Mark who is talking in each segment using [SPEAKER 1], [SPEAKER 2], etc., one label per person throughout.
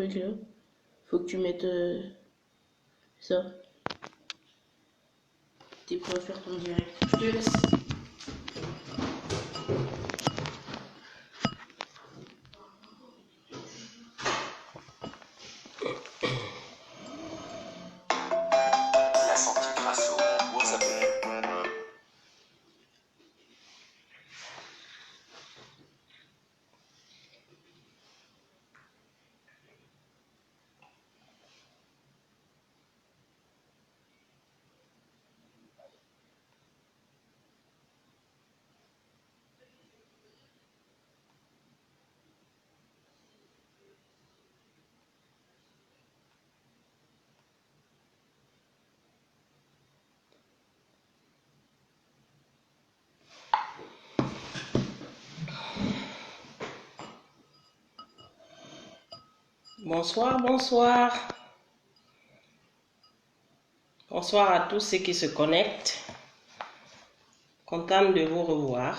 [SPEAKER 1] truc là. Faut que tu mettes ça. Tu peux faire ton direct. Je te laisse.
[SPEAKER 2] La santé grâce au WhatsApp.
[SPEAKER 1] Bonsoir, bonsoir. Bonsoir à tous ceux qui se connectent. Contente de vous revoir.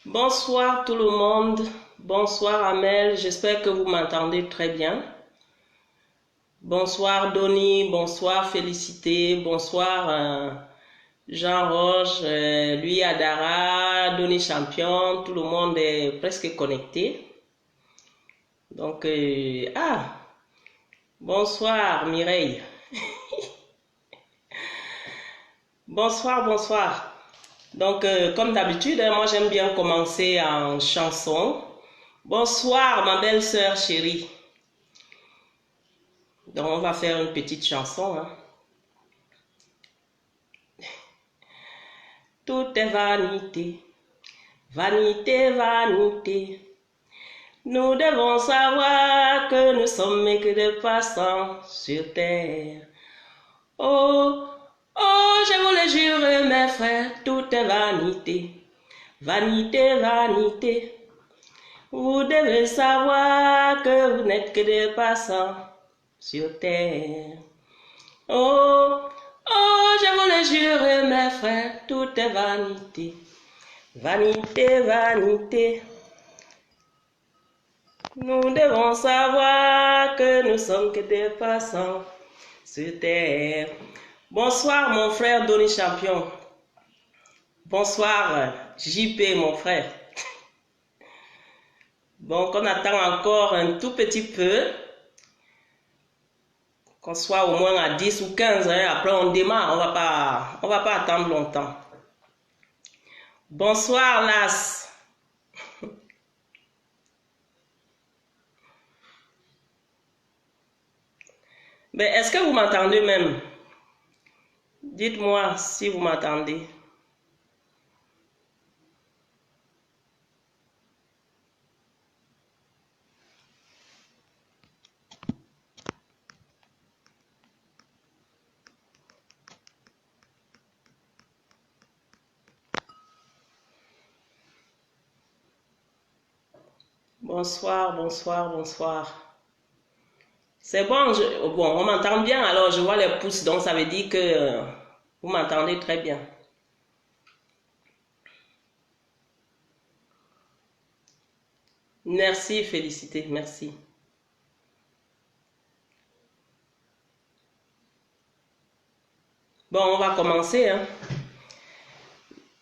[SPEAKER 1] Bonsoir tout le monde. Bonsoir Amel, j'espère que vous m'entendez très bien. Bonsoir Donny, bonsoir Félicité, bonsoir Jean-Roche, lui Adara, Donny Champion, tout le monde est presque connecté. Donc, bonsoir Mireille. Bonsoir, bonsoir. Donc, comme d'habitude, moi j'aime bien commencer en chanson. Bonsoir ma belle sœur chérie. Donc, on va faire une petite chanson. Hein. Tout est vanité, vanité, vanité. Nous devons savoir que nous sommes que des passants sur terre. Oh, oh, je vous le jure, mes frères, tout est vanité, vanité, vanité. Vous devez savoir que vous n'êtes que des passants sur terre. Oh, oh, je vous le jure, mes frères, tout est vanité, vanité, vanité. Nous devons savoir que nous sommes que des passants sur terre. Bonsoir mon frère Donny Champion. Bonsoir JP mon frère. Bon, qu'on attend encore un tout petit peu. Qu'on soit au moins à 10 ou 15, hein. Après on démarre, on va pas attendre longtemps. Bonsoir Las. Mais est-ce que vous m'entendez même? Dites-moi si vous m'entendez. Bonsoir, bonsoir, bonsoir. C'est bon, bon, on m'entend bien, alors je vois les pouces, donc ça veut dire que vous m'entendez très bien. Merci, Félicité, merci. Bon, on va commencer. Hein.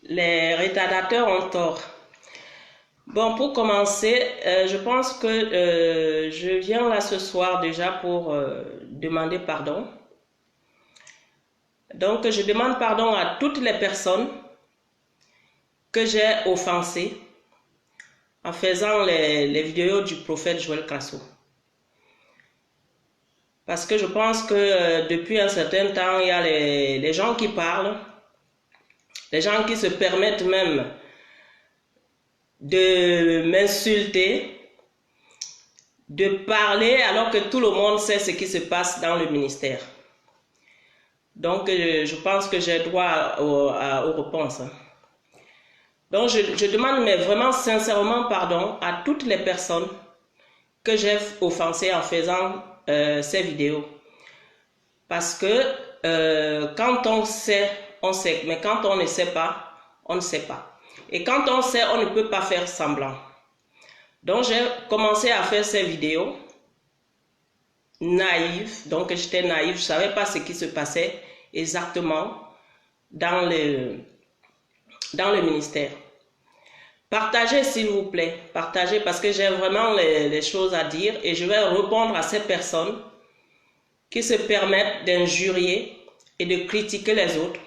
[SPEAKER 1] Les retardateurs ont tort. Bon, pour commencer, je pense que je viens là ce soir déjà pour demander pardon. Donc, je demande pardon à toutes les personnes que j'ai offensées en faisant les vidéos du prophète Joël Crasso. Parce que je pense que depuis un certain temps, il y a les gens qui parlent, les gens qui se permettent même de m'insulter, de parler alors que tout le monde sait ce qui se passe dans le ministère. Donc, je pense que j'ai droit aux réponses. Donc, je demande mais vraiment sincèrement pardon à toutes les personnes que j'ai offensées en faisant ces vidéos. Parce que quand on sait, mais quand on ne sait pas, on ne sait pas. Et quand on sait, on ne peut pas faire semblant. Donc, j'ai commencé à faire ces vidéos naïves. Donc, j'étais naïve, je ne savais pas ce qui se passait exactement dans le ministère. Partagez s'il vous plaît, partagez parce que j'ai vraiment les choses à dire et je vais répondre à ces personnes qui se permettent d'injurier et de critiquer les autres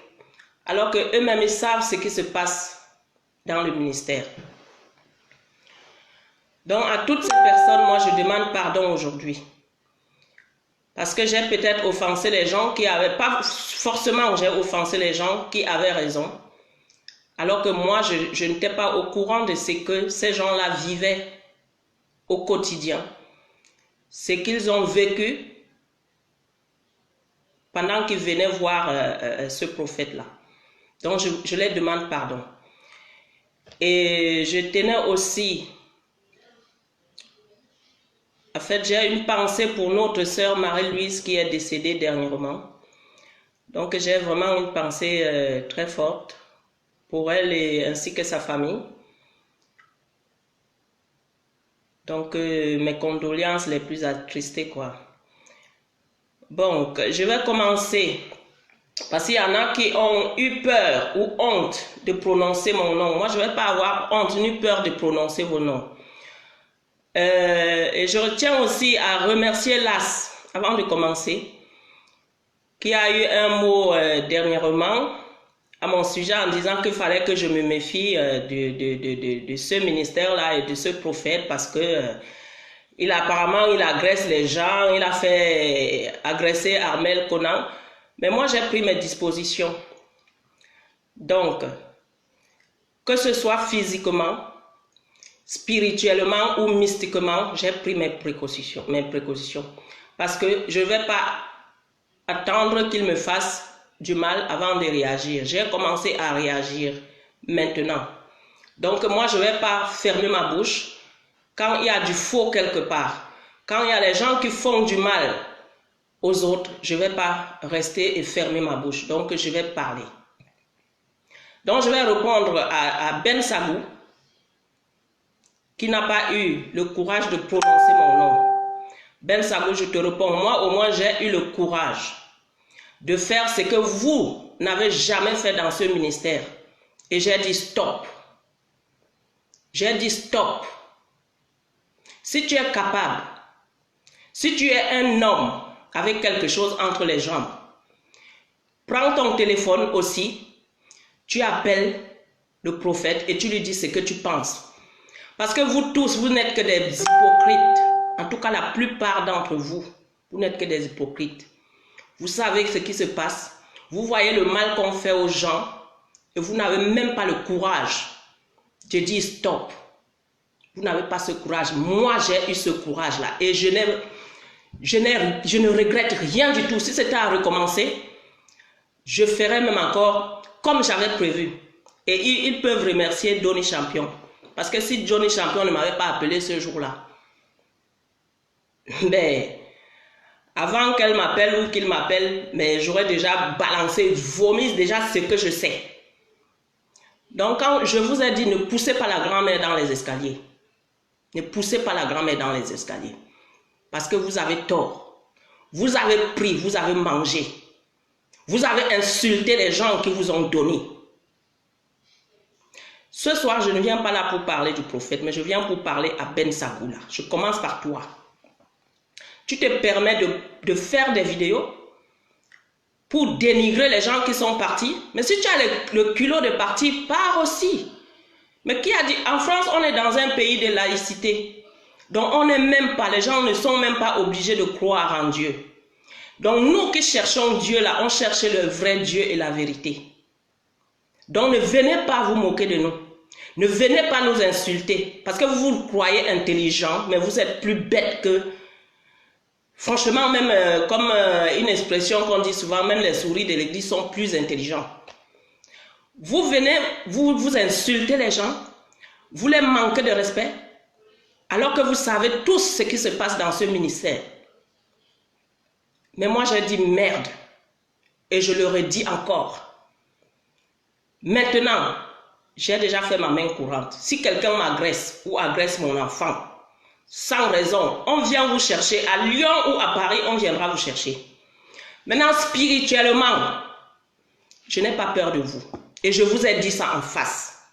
[SPEAKER 1] alors qu'eux-mêmes ils savent ce qui se passe dans le ministère. Donc à toutes ces personnes, moi je demande pardon aujourd'hui. Parce que j'ai peut-être offensé les gens qui avaient, pas forcément j'ai offensé les gens qui avaient raison. Alors que moi, je n'étais pas au courant de ce que ces gens-là vivaient au quotidien. Ce qu'ils ont vécu pendant qu'ils venaient voir ce prophète-là. Donc, je les demande pardon. Et je tenais aussi... En fait, j'ai une pensée pour notre sœur Marie-Louise qui est décédée dernièrement. Donc, j'ai vraiment une pensée très forte pour elle et ainsi que sa famille. Donc, mes condoléances les plus attristées, quoi. Bon, je vais commencer. Parce qu'il y en a qui ont eu peur ou honte de prononcer mon nom. Moi, je ne vais pas avoir honte ni peur de prononcer vos noms. Et je retiens aussi à remercier Las, avant de commencer, qui a eu un mot dernièrement à mon sujet en disant qu'il fallait que je me méfie de ce ministère-là et de ce prophète parce que apparemment il agresse les gens, il a fait agresser Armel Conan. Mais moi j'ai pris mes dispositions. Donc, que ce soit physiquement, spirituellement ou mystiquement, j'ai pris mes précautions. Parce que je ne vais pas attendre qu'il me fasse du mal avant de réagir. J'ai commencé à réagir maintenant. Donc moi, je ne vais pas fermer ma bouche quand il y a du faux quelque part. Quand il y a des gens qui font du mal aux autres, je ne vais pas rester et fermer ma bouche. Donc je vais parler. Donc je vais répondre à Ben Sagou, qui n'a pas eu le courage de prononcer mon nom. Ben Sagou, je te réponds, moi au moins j'ai eu le courage de faire ce que vous n'avez jamais fait dans ce ministère. Et j'ai dit stop. J'ai dit stop. Si tu es capable, si tu es un homme avec quelque chose entre les jambes, prends ton téléphone aussi, tu appelles le prophète et tu lui dis ce que tu penses. Parce que vous tous, vous n'êtes que des hypocrites. En tout cas, la plupart d'entre vous, vous n'êtes que des hypocrites. Vous savez ce qui se passe. Vous voyez le mal qu'on fait aux gens et vous n'avez même pas le courage de dire stop. Vous n'avez pas ce courage. Moi, j'ai eu ce courage-là et je ne regrette rien du tout. Si c'était à recommencer, je ferais même encore comme j'avais prévu. Et ils peuvent remercier Donny Champion. Parce que si Johnny Champion ne m'avait pas appelé ce jour-là, ben... avant qu'elle m'appelle ou qu'il m'appelle, mais j'aurais déjà balancé, vomi déjà ce que je sais. Donc quand je vous ai dit, ne poussez pas la grand-mère dans les escaliers. Ne poussez pas la grand-mère dans les escaliers. Parce que vous avez tort. Vous avez pris, vous avez mangé. Vous avez insulté les gens qui vous ont donné. Ce soir, je ne viens pas là pour parler du prophète, mais je viens pour parler à Ben Sagou là. Je commence par toi. Tu te permets de faire des vidéos pour dénigrer les gens qui sont partis. Mais si tu as le culot de partir, pars aussi. Mais qui a dit, en France, on est dans un pays de laïcité. Donc on n'est même pas, les gens ne sont même pas obligés de croire en Dieu. Donc nous qui cherchons Dieu là, on cherche le vrai Dieu et la vérité. Donc ne venez pas vous moquer de nous. Ne venez pas nous insulter. Parce que vous vous croyez intelligent, mais vous êtes plus bête que... Franchement, même comme une expression qu'on dit souvent, même les souris de l'église sont plus intelligents. Vous venez, vous insultez les gens, vous les manquez de respect, alors que vous savez tous ce qui se passe dans ce ministère. Mais moi, j'ai dit merde. Et je le redis encore. Maintenant, j'ai déjà fait ma main courante. Si quelqu'un m'agresse ou agresse mon enfant, sans raison, on vient vous chercher. À Lyon ou à Paris, on viendra vous chercher. Maintenant, spirituellement, je n'ai pas peur de vous. Et je vous ai dit ça en face.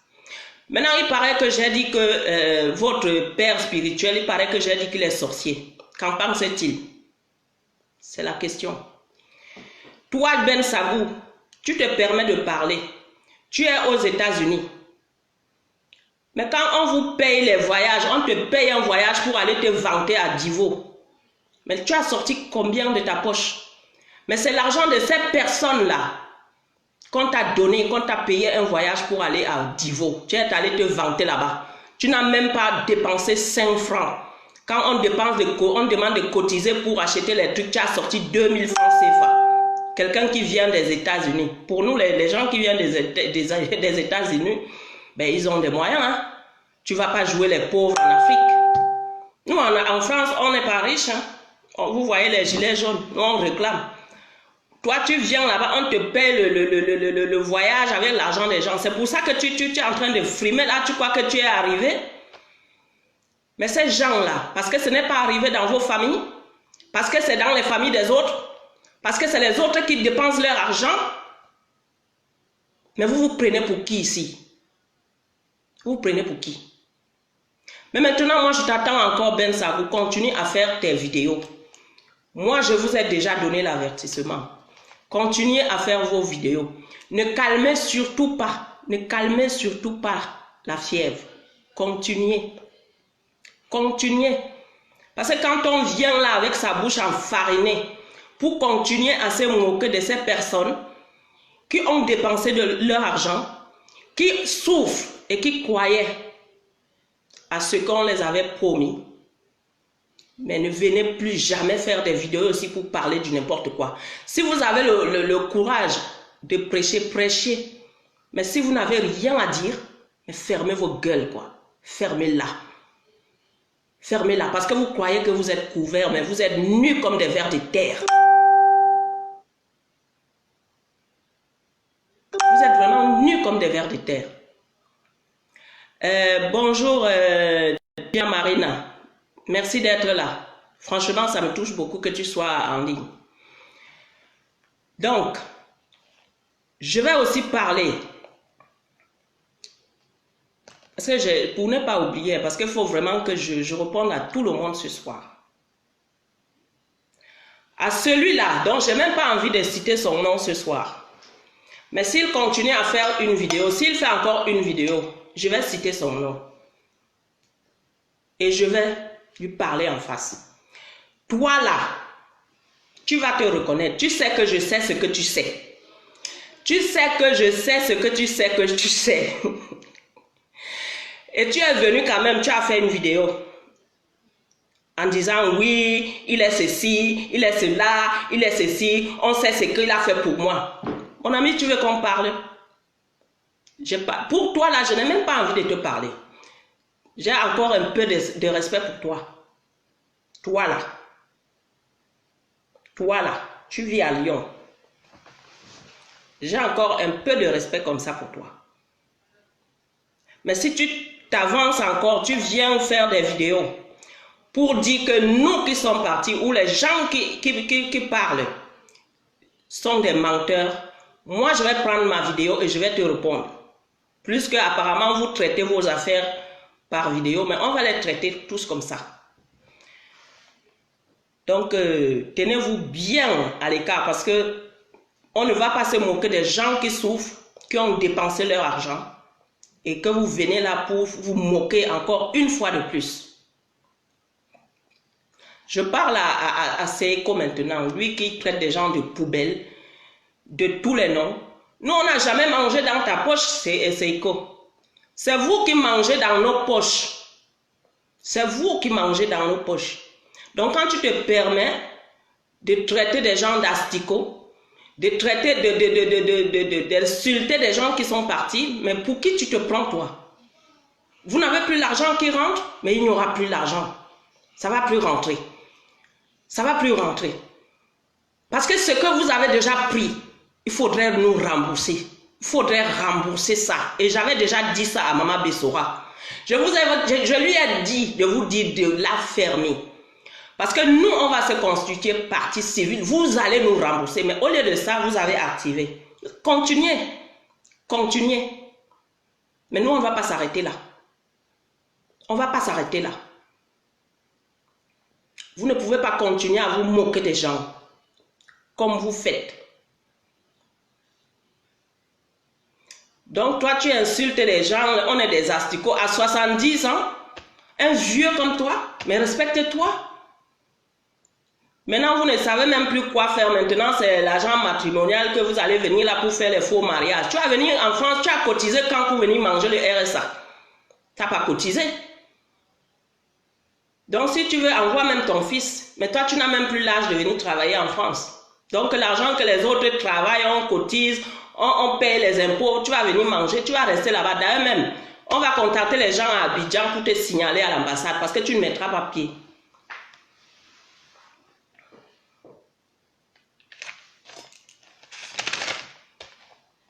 [SPEAKER 1] Maintenant, il paraît que j'ai dit que votre père spirituel, il paraît que j'ai dit qu'il est sorcier. Qu'en pense-t-il? C'est la question. Toi, Ben Sabou, tu te permets de parler. Tu es aux États-Unis. Mais quand on vous paye les voyages, on te paye un voyage pour aller te vanter à Divo. Mais tu as sorti combien de ta poche? Mais c'est l'argent de ces personnes-là qu'on t'a donné, qu'on t'a payé un voyage pour aller à Divo. Tu es allé te vanter là-bas. Tu n'as même pas dépensé 5 francs. Quand on demande de cotiser pour acheter les trucs, tu as sorti 2000 francs CFA. Quelqu'un qui vient des États-Unis. Pour nous, les gens qui viennent des États-Unis, ben, ils ont des moyens. Hein? Tu ne vas pas jouer les pauvres en Afrique. Nous, en France, on n'est pas riches. Hein? Vous voyez les gilets jaunes, nous, on réclame. Toi, tu viens là-bas, on te paye le voyage avec l'argent des gens. C'est pour ça que tu es en train de frimer. Là, tu crois que tu es arrivé. Mais ces gens-là, parce que ce n'est pas arrivé dans vos familles, parce que c'est dans les familles des autres, parce que c'est les autres qui dépensent leur argent, mais vous vous prenez pour qui ici? Vous vous prenez pour qui? Mais maintenant, moi, je t'attends encore, Ben Sabou, continue à faire tes vidéos. Moi, je vous ai déjà donné l'avertissement. Continuez à faire vos vidéos. Ne calmez surtout pas la fièvre. Continuez. Continuez. Parce que quand on vient là avec sa bouche enfarinée pour continuer à se moquer de ces personnes qui ont dépensé de leur argent, qui souffrent et qui croyaient à ce qu'on les avait promis, mais ne venez plus jamais faire des vidéos aussi pour parler du n'importe quoi. Si vous avez le courage de prêcher, prêchez. Mais si vous n'avez rien à dire, fermez vos gueules, quoi. Fermez-la. Fermez-la, parce que vous croyez que vous êtes couverts, mais vous êtes nus comme des vers de terre. Vous êtes vraiment nus comme des vers de terre. Bonjour, bien Marina. Merci d'être là. Franchement, ça me touche beaucoup que tu sois en ligne. Donc, je vais aussi parler. Parce que pour ne pas oublier, parce qu'il faut vraiment que je réponde à tout le monde ce soir. À celui-là, dont je n'ai même pas envie de citer son nom ce soir. Mais s'il continue à faire une vidéo, s'il fait encore une vidéo, je vais citer son nom. Et je vais lui parler en face. Toi là, tu vas te reconnaître. Tu sais que je sais ce que tu sais. Tu sais que je sais ce que tu sais que tu sais. Et tu es venu quand même, tu as fait une vidéo en disant oui, il est ceci, il est cela, il est ceci, on sait ce qu'il a fait pour moi. Mon ami, tu veux qu'on parle? Pour toi là, je n'ai même pas envie de te parler. J'ai encore un peu de respect pour toi. Toi là, tu vis à Lyon. J'ai encore un peu de respect comme ça pour toi. Mais si tu t'avances encore, tu viens faire des vidéos pour dire que nous qui sommes partis, ou les gens qui parlent sont des menteurs, moi je vais prendre ma vidéo et je vais te répondre. Plus qu'apparemment vous traitez vos affaires par vidéo, mais on va les traiter tous comme ça. Donc, tenez-vous bien à l'écart parce que on ne va pas se moquer des gens qui souffrent, qui ont dépensé leur argent et que vous venez là pour vous moquer encore une fois de plus. Je parle à Seiko maintenant, lui qui traite des gens de poubelle, de tous les noms. Nous, on n'a jamais mangé dans ta poche, Seiko. C'est vous qui mangez dans nos poches. C'est vous qui mangez dans nos poches. Donc, quand tu te permets de traiter des gens d'asticots, de traiter, d'insulter des gens qui sont partis, mais pour qui tu te prends toi? Vous n'avez plus l'argent qui rentre, mais il n'y aura plus l'argent. Ça ne va plus rentrer. Ça ne va plus rentrer. Parce que ce que vous avez déjà pris, il faudrait nous rembourser. Il faudrait rembourser ça. Et j'avais déjà dit ça à Maman Bessora. Je lui ai dit de vous dire de la fermer. Parce que nous, on va se constituer partie civile. Vous allez nous rembourser. Mais au lieu de ça, vous avez activé. Continuez. Continuez. Mais nous, on ne va pas s'arrêter là. On ne va pas s'arrêter là. Vous ne pouvez pas continuer à vous moquer des gens. Comme vous faites. Donc toi tu insultes les gens, on est des asticots à 70 ans, un vieux comme toi, mais respecte-toi. Maintenant vous ne savez même plus quoi faire, maintenant c'est l'argent matrimonial que vous allez venir là pour faire les faux mariages. Tu vas venir en France, tu as cotisé quand pour venir manger le RSA. Tu n'as pas cotisé. Donc si tu veux, envoie même ton fils, mais toi tu n'as même plus l'âge de venir travailler en France. Donc l'argent que les autres travaillent, on cotise, on paye les impôts, tu vas venir manger, tu vas rester là-bas. D'ailleurs même, on va contacter les gens à Abidjan pour te signaler à l'ambassade parce que tu ne mettras pas pied.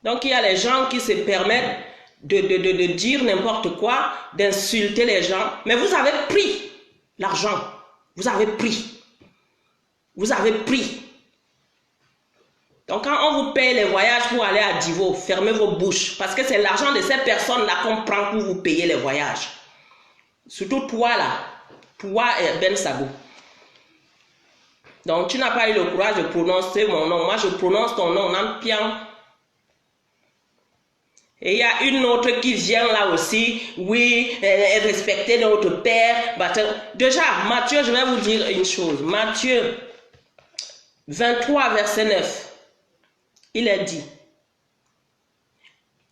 [SPEAKER 1] Donc il y a les gens qui se permettent de dire n'importe quoi, d'insulter les gens. Mais vous avez pris l'argent, vous avez pris. Vous avez pris. Donc quand on vous paye les voyages pour aller à Divo, fermez vos bouches. Parce que c'est l'argent de ces personnes-là qu'on prend pour vous payer les voyages. Surtout toi là. Toi et Ben Sago. Donc tu n'as pas eu le courage de prononcer mon nom. Moi je prononce ton nom, Nampian. Et il y a une autre qui vient là aussi. Oui, respectez notre père. Déjà, Matthieu, je vais vous dire une chose. Matthieu 23, verset 9. Il est dit,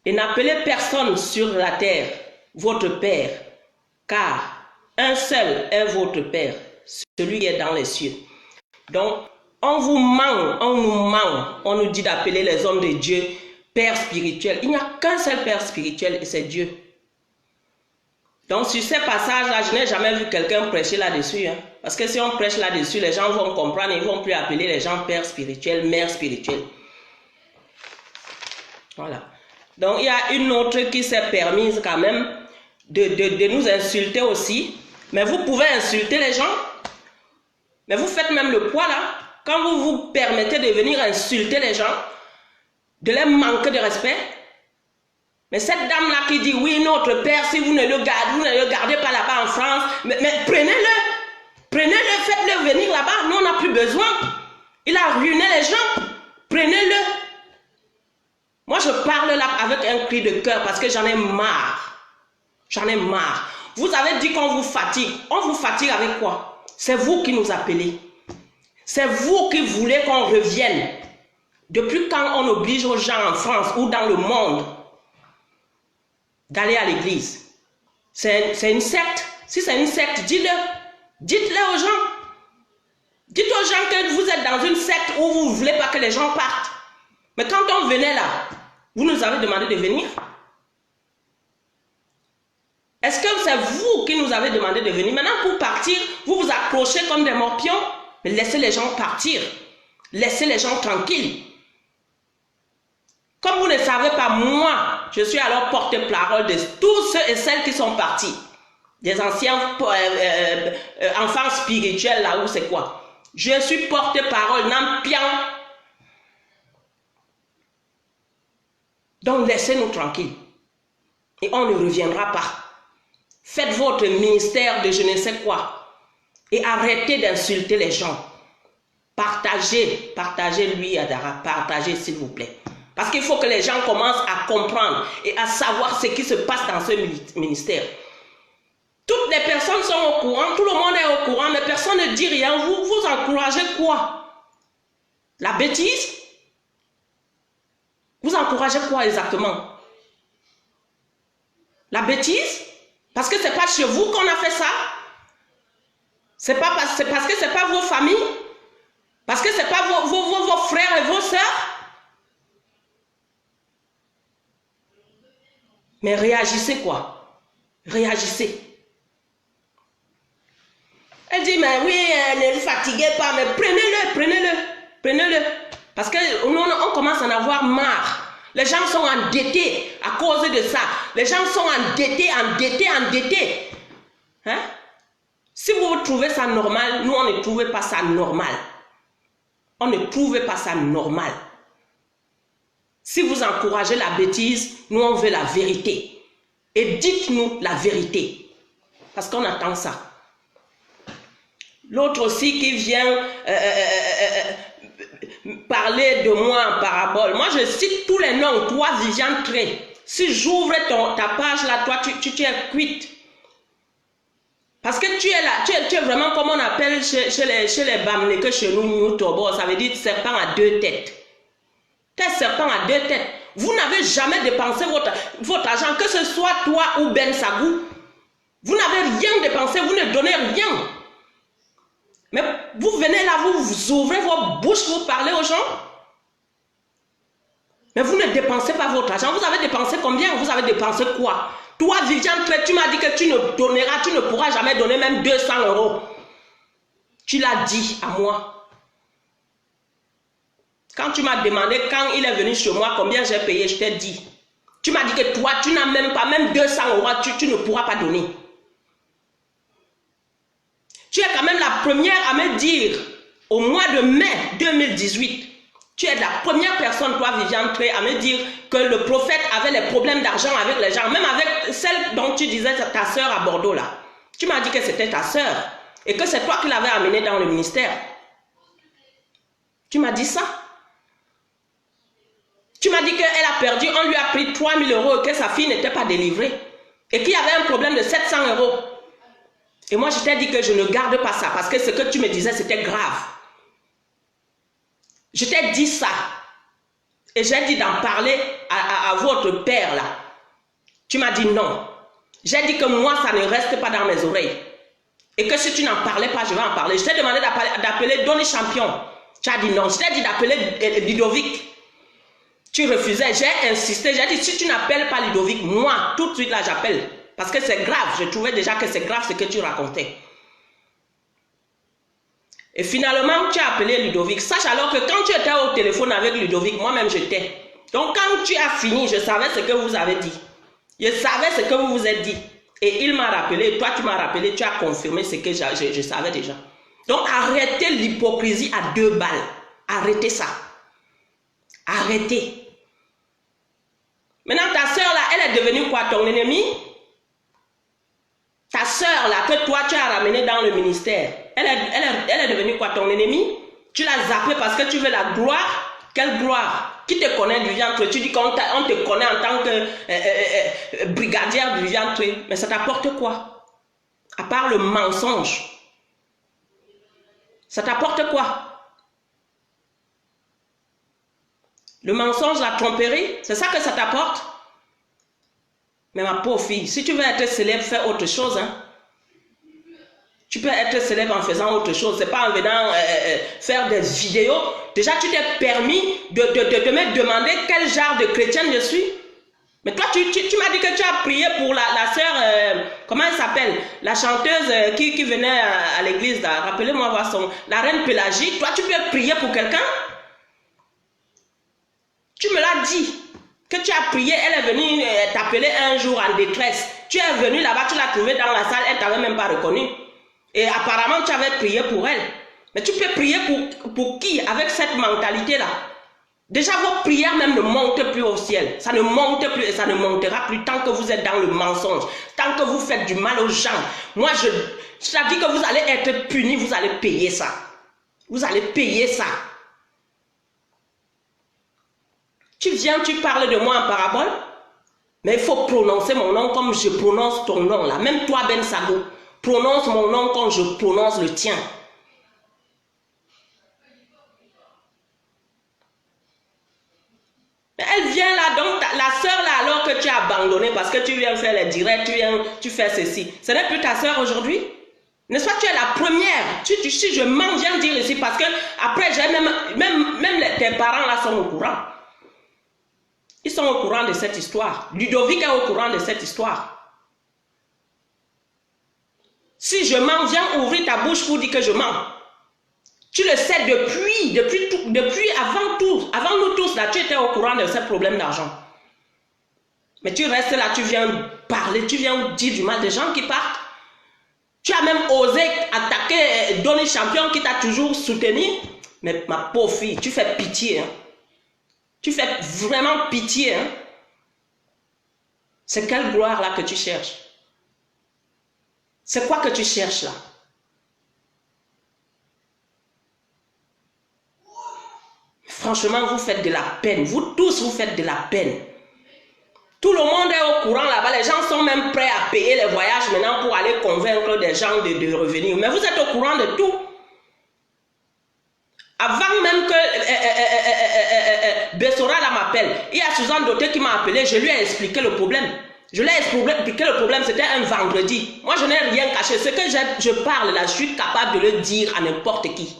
[SPEAKER 1] et n'appelez personne sur la terre votre père, car un seul est votre père, celui qui est dans les cieux. Donc, on vous ment, on nous ment, on nous dit d'appeler les hommes de Dieu père spirituel. Il n'y a qu'un seul père spirituel et c'est Dieu. Donc, sur ces passages-là, je n'ai jamais vu quelqu'un prêcher là-dessus. Hein, parce que si on prêche là-dessus, les gens vont comprendre, ils ne vont plus appeler les gens père spirituel, mère spirituelle. Voilà. Donc, il y a une autre qui s'est permise quand même de nous insulter aussi. Mais vous pouvez insulter les gens. Mais vous faites même le poids là. Quand vous vous permettez de venir insulter les gens, de leur manquer de respect. Mais cette dame-là qui dit, oui, notre père, si vous ne le gardez pas là-bas en France, mais prenez-le. Prenez-le, faites-le venir là-bas. Nous, on n'a plus besoin. Il a ruiné les gens. Prenez-le. Moi, je parle là avec un cri de cœur parce que j'en ai marre. J'en ai marre. Vous avez dit qu'on vous fatigue. On vous fatigue avec quoi? C'est vous qui nous appelez. C'est vous qui voulez qu'on revienne. Depuis quand on oblige aux gens en France ou dans le monde d'aller à l'église? C'est une secte. Si c'est une secte, dites-le. Dites-le aux gens. Dites aux gens que vous êtes dans une secte où vous ne voulez pas que les gens partent. Mais quand on venait là, vous nous avez demandé de venir? Est-ce que c'est vous qui nous avez demandé de venir? Maintenant, pour partir, vous vous accrochez comme des morpions. Mais laissez les gens partir. Laissez les gens tranquilles. Comme vous ne savez pas, moi, je suis alors porte-parole de tous ceux et celles qui sont partis. Des anciens enfants spirituels, là où c'est quoi? Je suis porte-parole, Nampian. Donc laissez-nous tranquilles. Et on ne reviendra pas. Faites votre ministère de je ne sais quoi. Et arrêtez d'insulter les gens. Partagez, partagez lui Adara, partagez s'il vous plaît. Parce qu'il faut que les gens commencent à comprendre et à savoir ce qui se passe dans ce ministère. Toutes les personnes sont au courant, tout le monde est au courant, mais personne ne dit rien. Vous encouragez quoi? La bêtise? Vous encouragez quoi exactement? La bêtise? Parce que ce n'est pas chez vous qu'on a fait ça? C'est parce que ce n'est pas vos familles? Parce que ce n'est pas vos frères et vos sœurs. Mais réagissez quoi? Réagissez. Elle dit, mais oui, ne vous fatiguez pas, mais prenez-le. Parce qu'on commence à en avoir marre. Les gens sont endettés à cause de ça. Les gens sont endettés. Hein? Si vous trouvez ça normal, nous, on ne trouvait pas ça normal. On ne trouvait pas ça normal. Si vous encouragez la bêtise, nous, on veut la vérité. Et dites-nous la vérité. Parce qu'on attend ça. L'autre aussi qui vient parler de moi en parabole. Moi, je cite tous les noms. Toi, Viviane Tré. Si j'ouvre ta page là, toi, tu es cuite. Parce que tu es là, tu es vraiment comme on appelle chez les Bamleke, chez nous, Tobo, ça veut dire serpent à deux têtes. Tu es serpent à deux têtes. Vous n'avez jamais dépensé votre argent, que ce soit toi ou Ben Sagou. Vous n'avez rien dépensé, vous ne donnez rien. Mais vous venez là, vous ouvrez vos bouches, vous parlez aux gens. Mais vous ne dépensez pas votre argent. Vous avez dépensé combien? Vous avez dépensé quoi? Toi, Viviane, tu m'as dit que tu ne donneras, tu ne pourras jamais donner même 200 €. Tu l'as dit à moi. Quand tu m'as demandé, quand il est venu chez moi, combien j'ai payé, je t'ai dit. Tu m'as dit que toi, tu n'as même pas, même 200 €, tu ne pourras pas donner. Tu es quand même la première à me dire, au mois de mai 2018, tu es la première personne, toi, Viviane Tré, à me dire que le prophète avait les problèmes d'argent avec les gens, même avec celle dont tu disais ta soeur à Bordeaux, là. Tu m'as dit que c'était ta soeur et que c'est toi qui l'avais amenée dans le ministère. Tu m'as dit ça. Tu m'as dit qu'elle a perdu, on lui a pris 3 000 € et que sa fille n'était pas délivrée et qu'il y avait un problème de 700 €. Et moi, je t'ai dit que je ne garde pas ça parce que ce que tu me disais, c'était grave. Je t'ai dit ça. Et j'ai dit d'en parler à votre père là. Tu m'as dit non. J'ai dit que moi, ça ne reste pas dans mes oreilles. Et que si tu n'en parlais pas, je vais en parler. Je t'ai demandé d'appeler Donny Champion. Tu as dit non. Je t'ai dit d'appeler Ludovic. Tu refusais. J'ai insisté. J'ai dit si tu n'appelles pas Ludovic, moi, tout de suite là, j'appelle. Parce que c'est grave. Je trouvais déjà que c'est grave ce que tu racontais. Et finalement, tu as appelé Ludovic. Sache alors que quand tu étais au téléphone avec Ludovic, moi-même j'étais. Donc quand tu as fini, je savais ce que vous avez dit. Je savais ce que vous vous êtes dit. Et il m'a rappelé, toi tu m'as rappelé, tu as confirmé ce que je savais déjà. Donc arrêtez l'hypocrisie à 2 balles. Arrêtez ça. Arrêtez. Maintenant ta soeur là, elle est devenue quoi, ton ennemi? Ta soeur là, que toi tu as ramenée dans le ministère, elle est devenue quoi, ton ennemi? Tu l'as zappée parce que tu veux la gloire? Quelle gloire? Qui te connaît du ventre? Tu dis qu'on te connaît en tant que brigadière du ventre. Mais ça t'apporte quoi? À part le mensonge. Ça t'apporte quoi? Le mensonge, la tromperie, c'est ça que ça t'apporte? Mais ma pauvre fille, si tu veux être célèbre, fais autre chose. Hein? Tu peux être célèbre en faisant autre chose. C'est pas en venant faire des vidéos. Déjà, tu t'es permis de me demander quel genre de chrétienne je suis. Mais toi, tu m'as dit que tu as prié pour la sœur, comment elle s'appelle? La chanteuse qui venait à l'église. Rappelez-moi voir son... La reine Pélagie. Toi, tu peux prier pour quelqu'un? Tu me l'as dit. Que tu as prié, elle est venue t'appeler un jour en détresse. Tu es venu là-bas, tu l'as trouvée dans la salle, elle ne t'avait même pas reconnu. Et apparemment, tu avais prié pour elle. Mais tu peux prier pour qui avec cette mentalité-là? Déjà, vos prières même ne montent plus au ciel. Ça ne monte plus et ça ne montera plus tant que vous êtes dans le mensonge. Tant que vous faites du mal aux gens. Moi, je t'ai dit que vous allez être punis, vous allez payer ça. Vous allez payer ça. Tu viens, tu parles de moi en parabole, mais il faut prononcer mon nom comme je prononce ton nom là. Même toi, Ben Sagou, prononce mon nom comme je prononce le tien. Mais elle vient là, donc la soeur là, alors que tu as abandonné parce que tu viens faire les directs, tu fais ceci. Ce n'est plus ta soeur aujourd'hui? N'est-ce pas, tu es la première. Si je mens, viens dire ici, parce que après, même tes parents là sont au courant. Ils sont au courant de cette histoire. Ludovic est au courant de cette histoire. Si je mens, viens ouvrir ta bouche pour dire que je mens. Tu le sais depuis avant nous tous, là, tu étais au courant de ce problème d'argent. Mais tu restes là, tu viens parler, tu viens dire du mal des gens qui partent. Tu as même osé attaquer Donny Champion qui t'a toujours soutenu. Mais ma pauvre fille, tu fais pitié. Hein. Tu fais vraiment pitié. Hein. C'est quelle gloire là que tu cherches? C'est quoi que tu cherches là? Franchement, vous faites de la peine. Vous tous, vous faites de la peine. Tout le monde est au courant là-bas. Les gens sont même prêts à payer les voyages maintenant pour aller convaincre des gens de revenir. Mais vous êtes au courant de tout. Avant même que Bessora m'appelle, il y a Suzanne Doté qui m'a appelé. Je lui ai expliqué le problème. Je lui ai expliqué le problème. C'était un vendredi. Moi, je n'ai rien caché. Ce que je parle là, je suis capable de le dire à n'importe qui.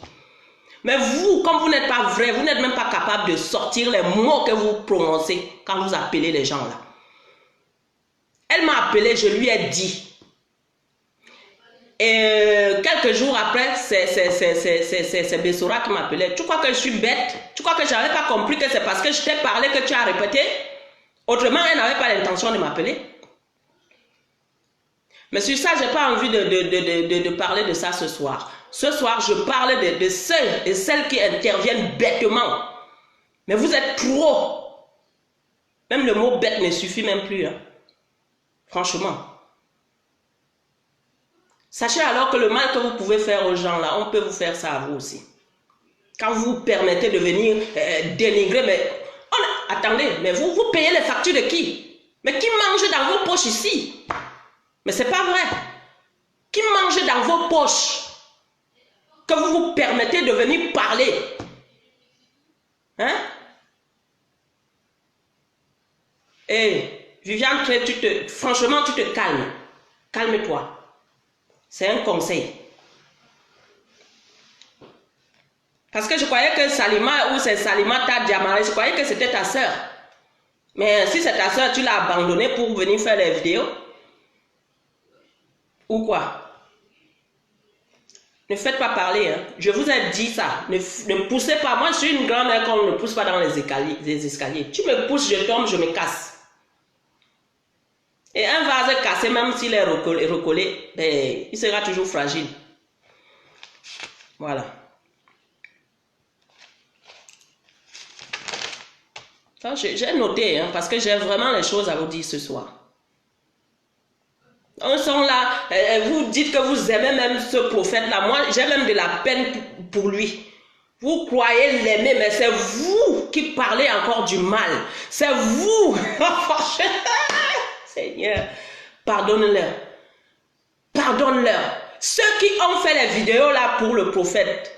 [SPEAKER 1] Mais vous, comme vous n'êtes pas vrai, vous n'êtes même pas capable de sortir les mots que vous prononcez quand vous appelez les gens là. Elle m'a appelé, je lui ai dit. Et quelques jours après, c'est Bessora qui m'appelait. Tu crois que je suis bête? Tu crois que je n'avais pas compris que c'est parce que je t'ai parlé que tu as répété? Autrement, elle n'avait pas l'intention de m'appeler. Mais sur ça, je n'ai pas envie de parler de ça ce soir. Ce soir, je parle de ceux et celles qui interviennent bêtement. Mais vous êtes trop. Même le mot bête ne suffit même plus. Hein. Franchement. Sachez alors que le mal que vous pouvez faire aux gens là, on peut vous faire ça à vous aussi. Quand vous vous permettez de venir dénigrer, mais attendez, mais vous payez les factures de qui? Mais qui mange dans vos poches ici? Mais c'est pas vrai. Qui mange dans vos poches? Que vous vous permettez de venir parler. Hein? Et Viviane, franchement, tu te calmes. Calme-toi. C'est un conseil. Parce que je croyais que Salima, ou c'est Salima Tadjamare, je croyais que c'était ta soeur. Mais si c'est ta soeur, tu l'as abandonnée pour venir faire les vidéos? Ou quoi? Ne faites pas parler. Hein. Je vous ai dit ça. Ne me poussez pas. Moi, je suis une grand-mère qu'on ne pousse pas dans les escaliers. Tu me pousses, je tombe, je me casse. Et un vase cassé, même s'il est recollé, ben, il sera toujours fragile. Voilà. J'ai noté, hein, parce que j'ai vraiment les choses à vous dire ce soir. On sont là, vous dites que vous aimez même ce prophète-là. Moi, j'ai même de la peine pour lui. Vous croyez l'aimer, mais c'est vous qui parlez encore du mal. C'est vous. Seigneur, pardonne-leur. Pardonne-leur. Ceux qui ont fait les vidéos là pour le prophète,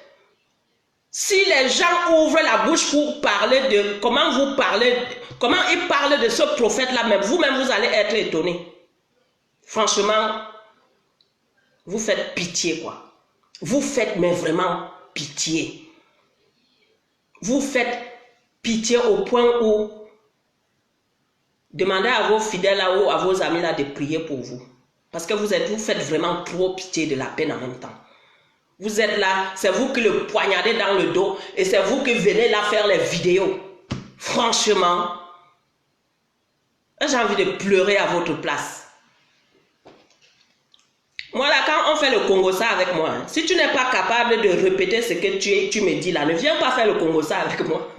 [SPEAKER 1] si les gens ouvrent la bouche pour parler de comment vous parlez, comment ils parlent de ce prophète-là, même vous-même, vous allez être étonnés. Franchement, vous faites pitié, quoi. Vous faites, mais vraiment pitié. Vous faites pitié au point où demandez à vos fidèles là ou à vos amis là de prier pour vous. Parce que vous faites vraiment trop pitié de la peine en même temps. Vous êtes là, c'est vous qui le poignardez dans le dos et c'est vous qui venez là faire les vidéos. Franchement, j'ai envie de pleurer à votre place. Moi là, quand on fait le Congo-ça avec moi, hein, si tu n'es pas capable de répéter ce que tu me dis là, ne viens pas faire le Congo-ça avec moi.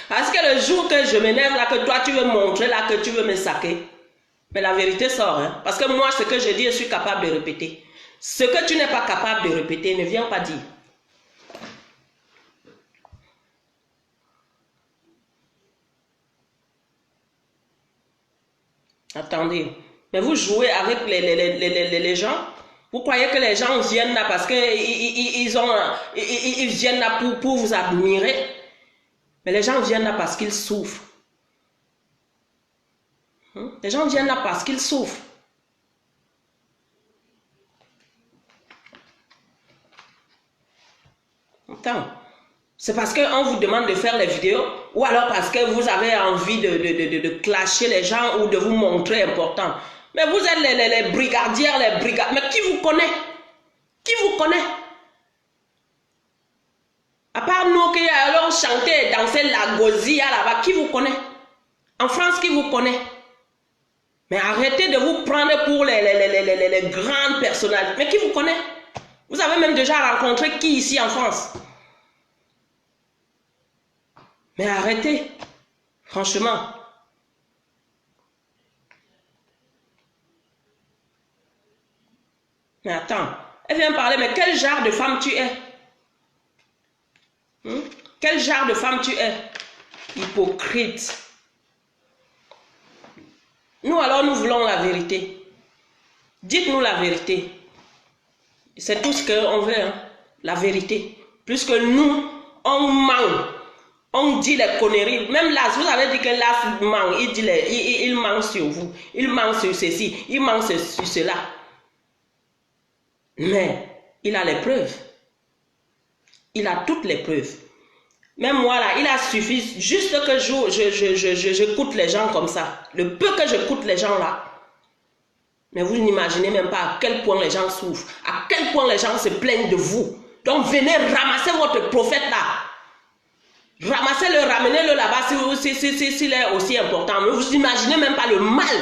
[SPEAKER 1] Parce que le jour que je m'énerve là, que toi tu veux montrer là, que tu veux me saquer, mais la vérité sort. Hein, parce que moi, ce que je dis, je suis capable de répéter. Ce que tu n'es pas capable de répéter, ne viens pas dire. Attendez, mais vous jouez avec les gens. Vous croyez que les gens viennent là parce qu'ils viennent là pour vous admirer. Mais les gens viennent là parce qu'ils souffrent. Les gens viennent là parce qu'ils souffrent. Attends. C'est parce qu'on vous demande de faire les vidéos ou alors parce que vous avez envie de clasher les gens ou de vous montrer important. Mais vous êtes les brigadières, les brigades. Mais qui vous connaît? Qui vous connaît? À part nous qui allons chanter et danser la gozia là-bas, qui vous connaît? En France, qui vous connaît? Mais arrêtez de vous prendre pour les grandes personnalités. Mais qui vous connaît? Vous avez même déjà rencontré qui ici en France? Mais arrêtez, franchement. Mais attends, elle vient parler, mais quel genre de femme tu es? Quel genre de femme tu es? Hypocrite. Nous alors, nous voulons la vérité. Dites-nous la vérité. C'est tout ce qu'on veut, hein? La vérité. Plus que nous, on ment. On dit les conneries. Même là, vous avez dit que là, ment. Il ment sur vous. Il ment sur ceci. Il ment sur cela. Mais il a les preuves. Il a toutes les preuves. Même moi là, il a suffi juste que j'écoute les gens comme ça. Le peu que j'écoute les gens là. Mais vous n'imaginez même pas à quel point les gens souffrent. À quel point les gens se plaignent de vous. Donc venez ramasser votre prophète là. Ramassez-le, ramenez-le là-bas s'il est aussi important. Mais vous n'imaginez même pas le mal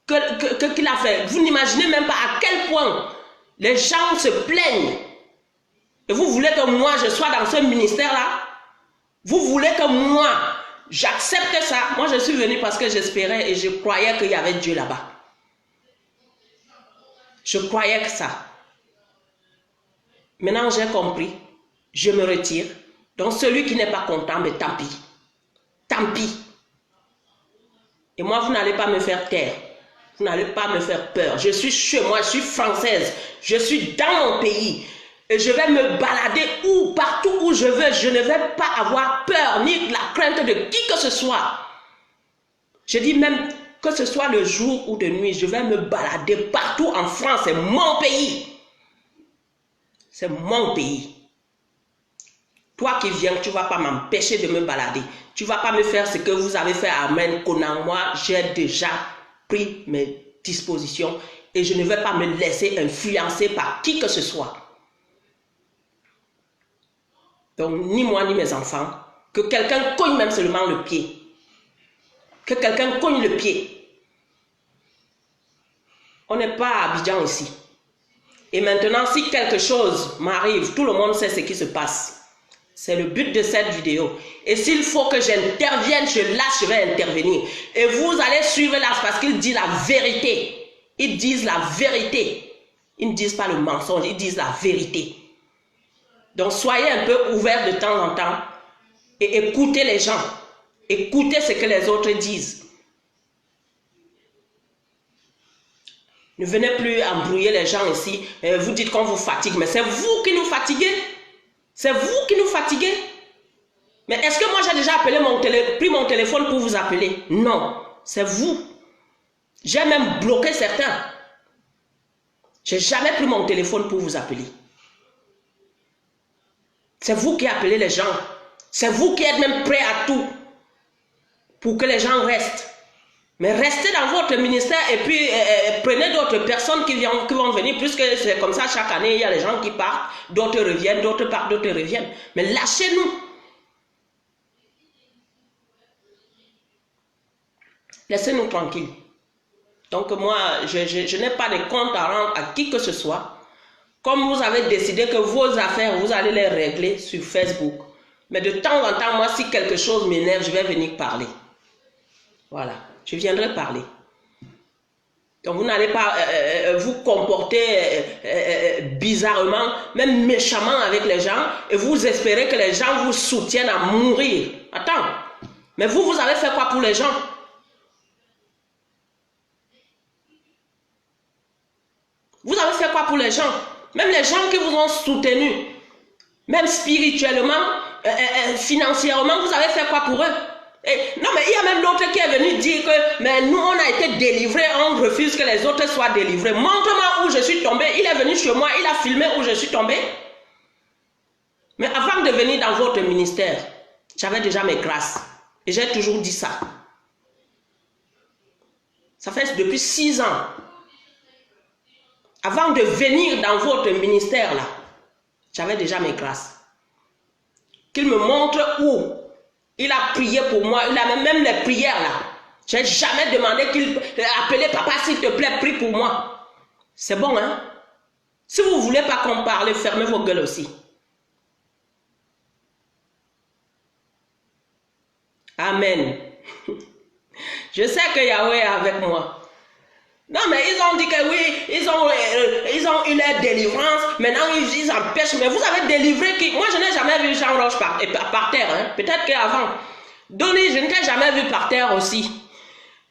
[SPEAKER 1] qu'il a fait. Vous n'imaginez même pas à quel point les gens se plaignent. Et vous voulez que moi je sois dans ce ministère-là? Vous voulez que moi j'accepte ça? Moi je suis venu parce que j'espérais et je croyais qu'il y avait Dieu là-bas. Je croyais que ça. Maintenant j'ai compris. Je me retire. Donc celui qui n'est pas content, mais tant pis. Tant pis. Et moi, vous n'allez pas me faire taire. Vous n'allez pas me faire peur. Je suis chez moi, je suis française. Je suis dans mon pays. Et je vais me balader partout où je veux. Je ne vais pas avoir peur ni la crainte de qui que ce soit. Je dis même que ce soit le jour ou de nuit, je vais me balader partout en France. C'est mon pays. C'est mon pays. Toi qui viens, tu ne vas pas m'empêcher de me balader. Tu ne vas pas me faire ce que vous avez fait à Amen Conan. Moi, j'ai déjà pris mes dispositions et je ne vais pas me laisser influencer par qui que ce soit. Donc, ni moi ni mes enfants, que quelqu'un cogne même seulement le pied. Que quelqu'un cogne le pied. On n'est pas à Abidjan ici. Et maintenant, si quelque chose m'arrive, tout le monde sait ce qui se passe. C'est le but de cette vidéo. Et s'il faut que j'intervienne, je vais intervenir. Et vous allez suivre là parce qu'ils disent la vérité. Ils disent la vérité. Ils ne disent pas le mensonge, ils disent la vérité. Donc soyez un peu ouverts de temps en temps et écoutez les gens. Écoutez ce que les autres disent. Ne venez plus embrouiller les gens ici. Vous dites qu'on vous fatigue, mais c'est vous qui nous fatiguez. C'est vous qui nous fatiguez. Mais est-ce que moi j'ai déjà pris mon téléphone pour vous appeler? Non, c'est vous. J'ai même bloqué certains. J'ai jamais pris mon téléphone pour vous appeler. C'est vous qui appelez les gens. C'est vous qui êtes même prêts à tout pour que les gens restent. Mais restez dans votre ministère et puis prenez d'autres personnes qui vont venir, puisque c'est comme ça chaque année, il y a les gens qui partent, d'autres reviennent, d'autres partent, d'autres reviennent. Mais lâchez-nous. Laissez-nous tranquilles. Donc moi, je n'ai pas de compte à rendre à qui que ce soit. Comme vous avez décidé que vos affaires, vous allez les régler sur Facebook. Mais de temps en temps, moi, si quelque chose m'énerve, je vais venir parler. Voilà. Je viendrai parler. Donc vous n'allez pas vous comporter bizarrement, même méchamment avec les gens, et vous espérez que les gens vous soutiennent à mourir. Attends, mais vous avez fait quoi pour les gens? Vous avez fait quoi pour les gens? Même les gens qui vous ont soutenu, même spirituellement, financièrement, vous avez fait quoi pour eux? Non, mais il y a même l'autre qui est venu dire que mais nous, on a été délivrés, on refuse que les autres soient délivrés. Montre-moi où je suis tombé. Il est venu chez moi, il a filmé où je suis tombé. Mais avant de venir dans votre ministère, j'avais déjà mes grâces. Et j'ai toujours dit ça. Ça fait depuis 6 ans. Avant de venir dans votre ministère là, j'avais déjà mes grâces. Qu'il me montre où il a prié pour moi. Il a même les prières là. Je n'ai jamais demandé qu'il appelle papa s'il te plaît, prie pour moi. C'est bon hein. Si vous ne voulez pas qu'on parle, fermez vos gueules aussi. Amen. Je sais que Yahweh est avec moi. Non, mais ils ont dit que oui, ils ont eu leur délivrance. Maintenant, ils empêchent. Mais vous avez délivré qui? Moi, je n'ai jamais vu Jean Roche par terre. Hein. Peut-être qu'avant. Donny, je ne t'ai jamais vu par terre aussi.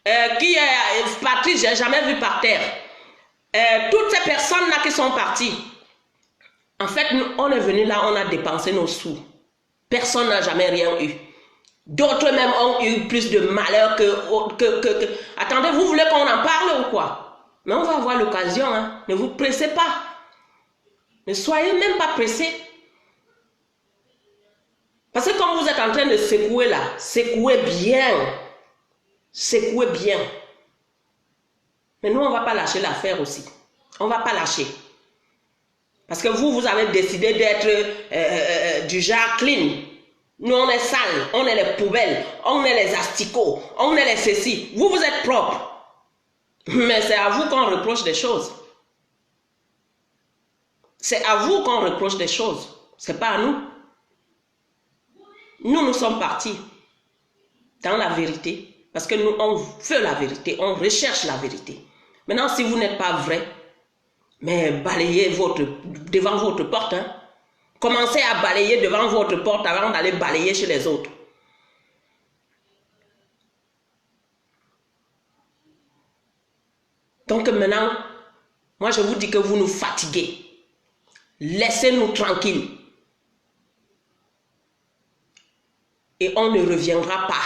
[SPEAKER 1] Patrice, je n'ai jamais vu par terre. Toutes ces personnes-là qui sont parties. En fait, nous, on est venu là, on a dépensé nos sous. Personne n'a jamais rien eu. D'autres même ont eu plus de malheur que... Attendez, vous voulez qu'on en parle ou quoi? Mais on va avoir l'occasion, hein. Ne vous pressez pas. Ne soyez même pas pressés. Parce que comme vous êtes en train de secouer là, secouez bien. Secouez bien. Mais nous, on ne va pas lâcher l'affaire aussi. On ne va pas lâcher. Parce que vous avez décidé d'être du genre clean. Nous, on est sale, on est les poubelles, on est les asticots, on est les ceci. Vous, vous êtes propres. Mais c'est à vous qu'on reproche des choses. C'est à vous qu'on reproche des choses. Ce n'est pas à nous. Nous sommes partis dans la vérité. Parce que nous, on veut la vérité, on recherche la vérité. Maintenant, si vous n'êtes pas vrai, mais balayez devant votre porte, hein. Commencez à balayer devant votre porte avant d'aller balayer chez les autres. Donc maintenant, moi je vous dis que vous nous fatiguez. Laissez-nous tranquilles. Et on ne reviendra pas.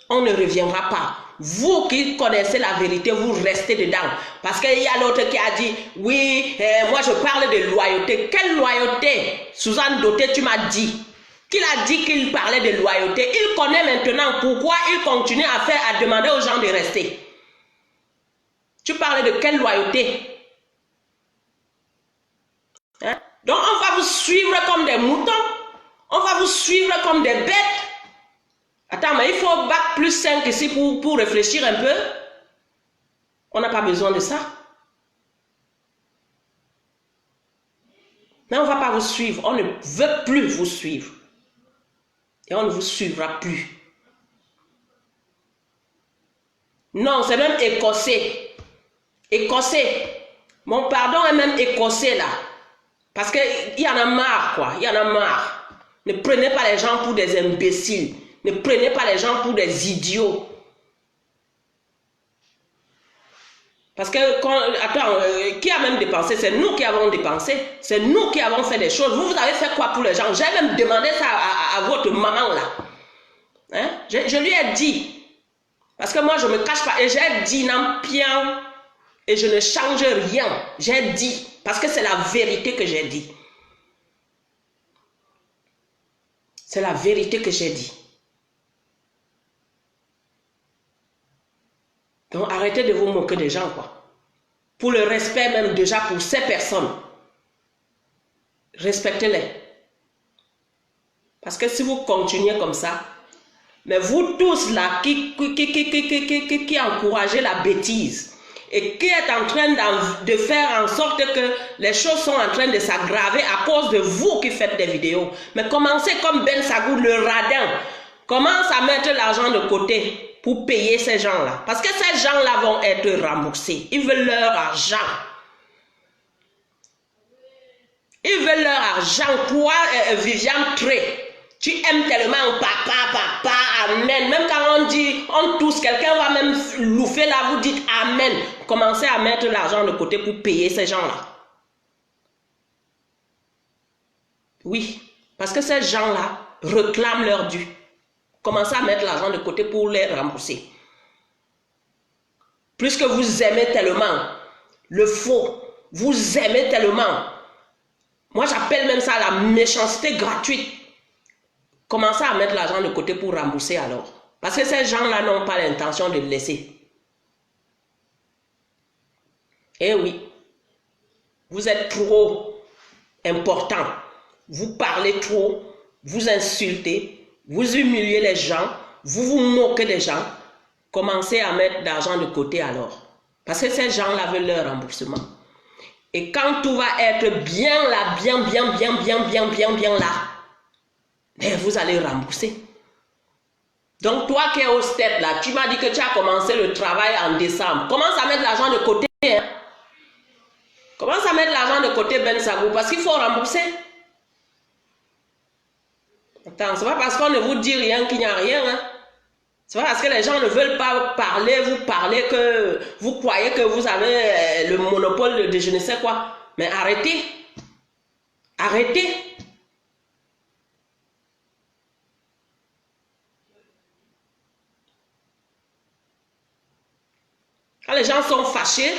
[SPEAKER 1] On ne reviendra pas. Vous qui connaissez la vérité, vous restez dedans. Parce qu'il y a l'autre qui a dit, oui, moi je parle de loyauté. Quelle loyauté? Suzanne Doté, tu m'as dit. Qu'il a dit qu'il parlait de loyauté. Il connaît maintenant pourquoi il continue à demander aux gens de rester. Tu parlais de quelle loyauté? Hein? Donc on va vous suivre comme des moutons. On va vous suivre comme des bêtes. Attends, mais il faut bac plus 5 ici pour réfléchir un peu. On n'a pas besoin de ça. Mais on ne va pas vous suivre. On ne veut plus vous suivre. Et on ne vous suivra plus. Non, c'est même écossais. Écossais. Mon pardon est même écossais là. Parce qu'il y en a marre, quoi. Il y en a marre. Ne prenez pas les gens pour des imbéciles. Ne prenez pas les gens pour des idiots. Parce que, qui a même dépensé? C'est nous qui avons dépensé. C'est nous qui avons fait des choses. Vous avez fait quoi pour les gens? J'ai même demandé ça à votre maman là. Hein? Je lui ai dit. Parce que moi, je ne me cache pas. Et j'ai dit, non, bien. Et je ne change rien. J'ai dit. Parce que c'est la vérité que j'ai dit. C'est la vérité que j'ai dit. Donc arrêtez de vous moquer des gens, quoi. Pour le respect même déjà pour ces personnes. Respectez-les. Parce que si vous continuez comme ça, mais vous tous là qui encouragez la bêtise et qui êtes en train de faire en sorte que les choses sont en train de s'aggraver à cause de vous qui faites des vidéos. Mais commencez comme Ben Sagou, le radin. Commence à mettre l'argent de côté pour payer ces gens-là. Parce que ces gens-là vont être remboursés. Ils veulent leur argent. Ils veulent leur argent. Toi, Viviane Tré, tu aimes tellement papa, amen. Même quand on dit, on tousse, quelqu'un va même louffer là, vous dites amen. Commencez à mettre l'argent de côté pour payer ces gens-là. Oui, parce que ces gens-là réclament leur dû. Commencez à mettre l'argent de côté pour les rembourser. Puisque vous aimez tellement le faux, vous aimez tellement Moi, j'appelle même ça la méchanceté gratuite. Commencez à mettre l'argent de côté pour rembourser alors. Parce que ces gens-là n'ont pas l'intention de le laisser. Eh oui, vous êtes trop important. Vous parlez trop, vous insultez, vous humiliez les gens, vous vous moquez des gens. Commencez à mettre l'argent de côté alors. Parce que ces gens-là veulent leur remboursement. Et quand tout va être bien là, bien là, ben vous allez rembourser. Donc toi qui es au step là, tu m'as dit que tu as commencé le travail en décembre. Commence à mettre l'argent de côté. Hein. Commence à mettre l'argent de côté, Ben Sagou, parce qu'il faut rembourser. Attends, c'est pas parce qu'on ne vous dit rien qu'il n'y a rien. Hein. C'est pas parce que les gens ne veulent pas parler, vous parlez que vous croyez que vous avez le monopole de je ne sais quoi. Mais arrêtez. Arrêtez. Quand les gens sont fâchés,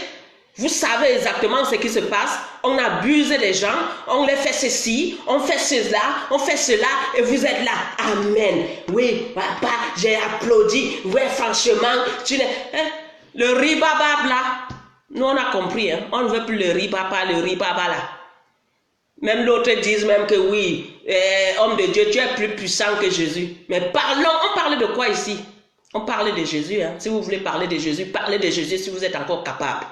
[SPEAKER 1] vous savez exactement ce qui se passe. On abuse des gens, on les fait ceci, on fait cela, et vous êtes là. Amen. Oui, papa, j'ai applaudi. Oui, franchement, le ribabab là, nous on a compris, hein? On ne veut plus le ribaba là. Même l'autre disent même que oui, homme de Dieu, tu es plus puissant que Jésus. Mais parlons, on parle de quoi ici? On parle de Jésus. Hein? Si vous voulez parler de Jésus, parlez de Jésus si vous êtes encore capable.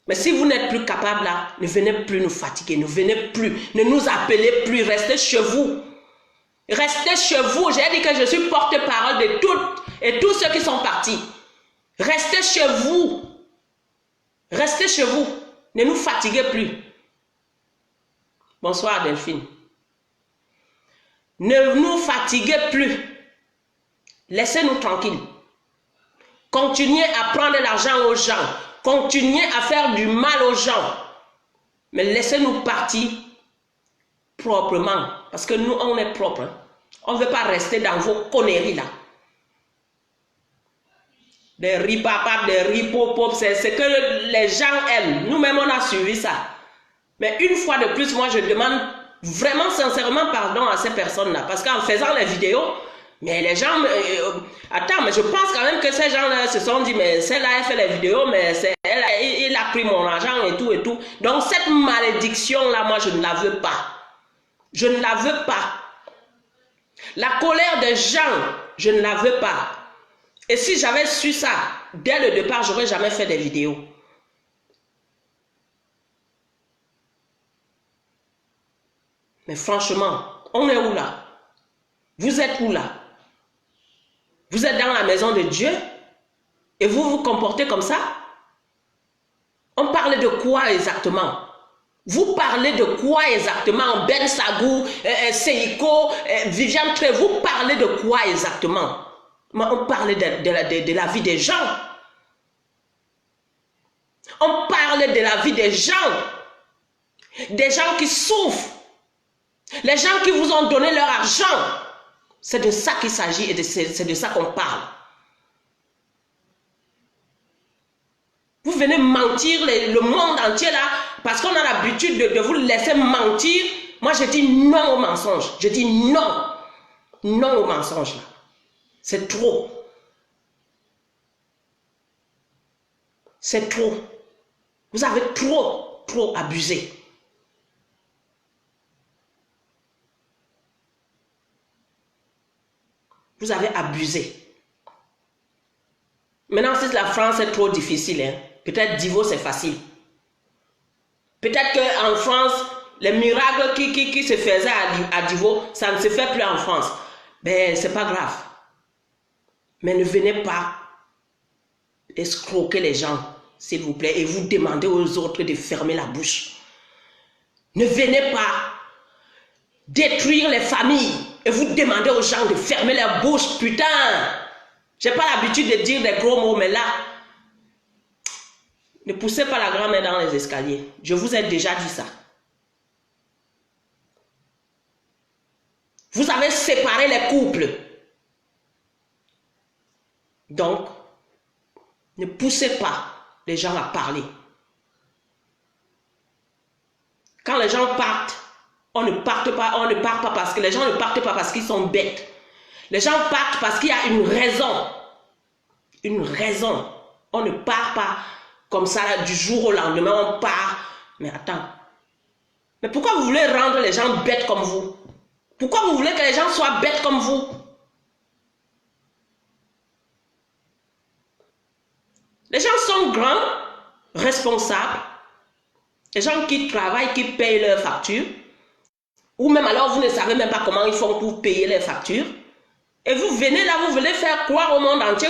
[SPEAKER 1] Mais si vous n'êtes plus capable là, ne venez plus nous fatiguer, ne venez plus, ne nous appelez plus, restez chez vous. Restez chez vous. J'ai dit que je suis porte-parole de toutes et tous ceux qui sont partis. Restez chez vous. Restez chez vous. Ne nous fatiguez plus. Bonsoir Delphine. Ne nous fatiguez plus. Laissez-nous tranquilles. Continuez à prendre l'argent aux gens. Continuez à faire du mal aux gens. Mais laissez-nous partir proprement. Parce que nous, on est propre. Hein. On ne veut pas rester dans vos conneries là. Des ripapap, des ripopop, c'est ce que les gens aiment. Nous-mêmes, on a suivi ça. Mais une fois de plus, moi, je demande vraiment sincèrement pardon à ces personnes-là. Parce qu'en faisant les vidéos, mais les gens... attends, mais je pense quand même que ces gens-là se sont dit, mais celle-là, elle fait les vidéos, mais il a pris mon argent et tout et tout. Donc, cette malédiction-là, moi, je ne la veux pas. Je ne la veux pas. La colère des gens, je ne la veux pas. Et si j'avais su ça, dès le départ, j'aurais jamais fait des vidéos. Mais franchement, on est où là? Vous êtes où là? Vous êtes dans la maison de Dieu et vous vous comportez comme ça? On parle de quoi exactement? Vous parlez de quoi exactement? Ben Sagou, Seiko, Viviane Tré, vous parlez de quoi exactement? On parle de la vie des gens. On parle de la vie des gens. Des gens qui souffrent. Les gens qui vous ont donné leur argent. C'est de ça qu'il s'agit et c'est de ça qu'on parle. Vous venez mentir le monde entier là parce qu'on a l'habitude de vous laisser mentir. Moi je dis non au mensonge. Je dis non. Non au mensonge là. C'est trop. C'est trop. Vous avez trop abusé. Vous avez abusé. Maintenant, si la France est trop difficile, hein, peut-être Divo c'est facile. Peut-être qu'en France, les miracles qui se faisaient à Divo, ça ne se fait plus en France. Mais c'est pas grave. Mais ne venez pas escroquer les gens, s'il vous plaît, et vous demandez aux autres de fermer la bouche. Ne venez pas détruire les familles et vous demandez aux gens de fermer leur bouche, putain. J'ai pas l'habitude de dire des gros mots, mais là, ne poussez pas la grand-mère dans les escaliers. Je vous ai déjà dit ça. Vous avez séparé les couples. Donc, ne poussez pas les gens à parler. Quand les gens partent, on ne part pas parce que les gens ne partent pas parce qu'ils sont bêtes. Les gens partent parce qu'il y a une raison. Une raison. On ne part pas comme ça du jour au lendemain, on part. Mais attends. Mais pourquoi vous voulez rendre les gens bêtes comme vous? Pourquoi vous voulez que les gens soient bêtes comme vous? Les gens sont grands, responsables. Les gens qui travaillent, qui payent leurs factures. Ou même alors, vous ne savez même pas comment ils font pour payer les factures. Et vous venez là, vous voulez faire croire au monde entier